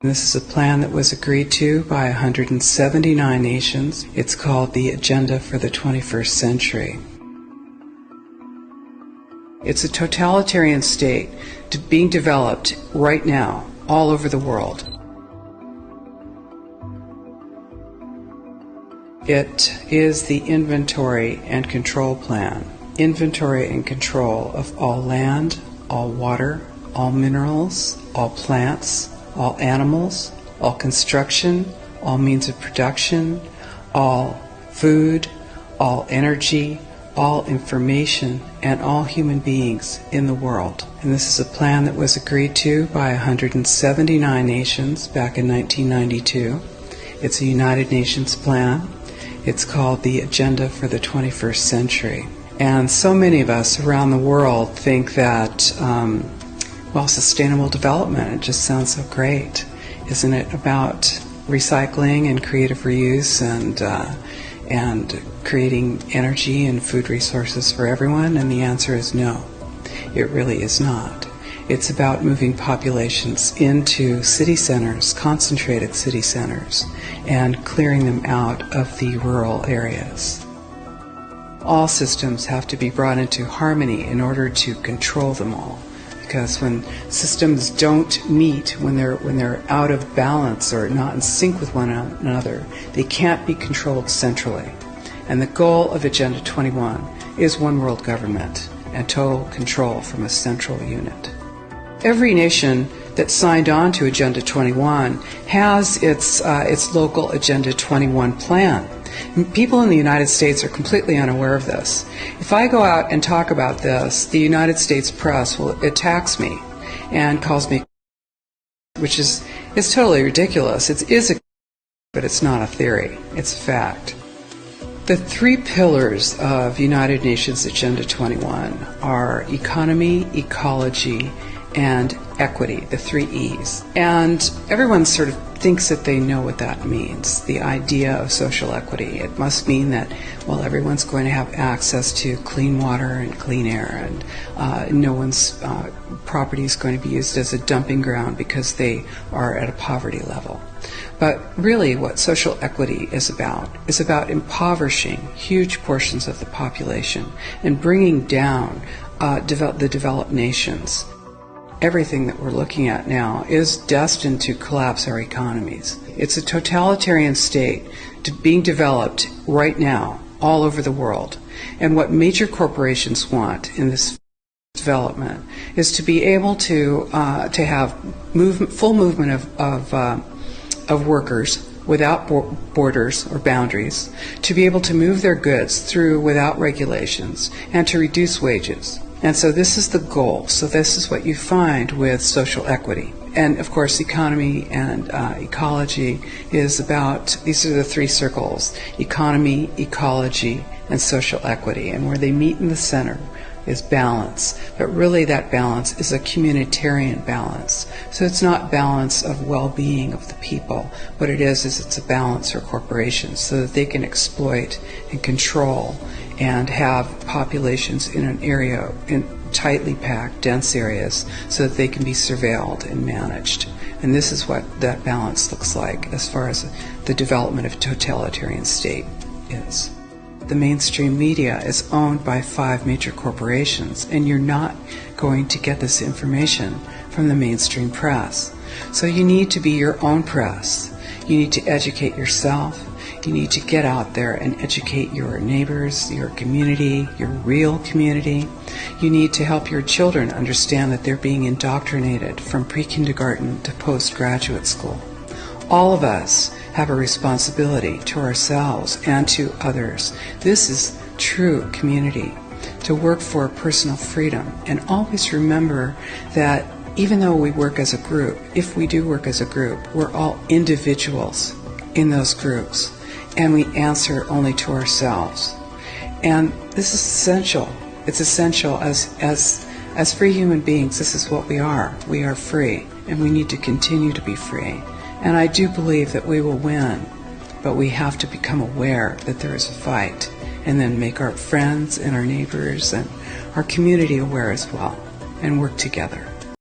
This is a plan that was agreed to by 179 nations. It's called the Agenda for the 21st Century. It's a totalitarian state being developed right now all over the world. It is the inventory and control plan. Inventory and control of all land, all water, all minerals, all plants, all animals, all construction, all means of production, all food, all energy, all information, and all human beings in the world. And this is a plan that was agreed to by 179 nations back in 1992. It's a United Nations plan. It's called the Agenda for the 21st Century. And so many of us around the world think that sustainable development, it just sounds so great. Isn't it about recycling and creative reuse and creating energy and food resources for everyone? And the answer is no, it really is not. It's about moving populations into city centers, concentrated city centers, and clearing them out of the rural areas. All systems have to be brought into harmony in order to control them all. Because when systems don't meet, when they're out of balance or not in sync with one another, they can't be controlled centrally. And the goal of Agenda 21 is one world government and total control from a central unit. Every nation that signed on to Agenda 21 has its local Agenda 21 plan. People in the United States are completely unaware of this. If I go out and talk about this, the United States press attacks me and calls me, which is totally ridiculous. It is but it's not a theory. It's a fact. The three pillars of United Nations Agenda 21 are economy, ecology, and equity, the three E's. And everyone sort of thinks that they know what that means, the idea of social equity. It must mean that, well, everyone's going to have access to clean water and clean air, and no one's property is going to be used as a dumping ground because they are at a poverty level. But really what social equity is about impoverishing huge portions of the population and bringing down the developed nations. Everything that we're looking at now is destined to collapse our economies. It's a totalitarian state being developed right now all over the world. And what major corporations want in this development is to be able to have full movement of workers without borders or boundaries, to be able to move their goods through without regulations, and to reduce wages. And so this is the goal. So this is what you find with social equity. And of course, economy and ecology is about, these are the three circles: economy, ecology, and social equity. And where they meet in the center is balance. But really that balance is a communitarian balance. So it's not balance of well-being of the people. What it is it's a balance for corporations so that they can exploit and control and have populations in an area, in tightly packed, dense areas, so that they can be surveilled and managed. And this is what that balance looks like as far as the development of a totalitarian state is. The mainstream media is owned by 5 major corporations, and you're not going to get this information from the mainstream press. So you need to be your own press. You need to educate yourself. You need to get out there and educate your neighbors, your community, your real community. You need to help your children understand that they're being indoctrinated from pre-kindergarten to postgraduate school. All of us have a responsibility to ourselves and to others. This is true community, to work for personal freedom. And always remember that even though we work as a group, if we do work as a group, we're all individuals in those groups. And we answer only to ourselves. And this is essential. It's essential as free human beings. This is what we are. We are free, and we need to continue to be free. And I do believe that we will win, but we have to become aware that there is a fight, and then make our friends and our neighbors and our community aware as well, and work together.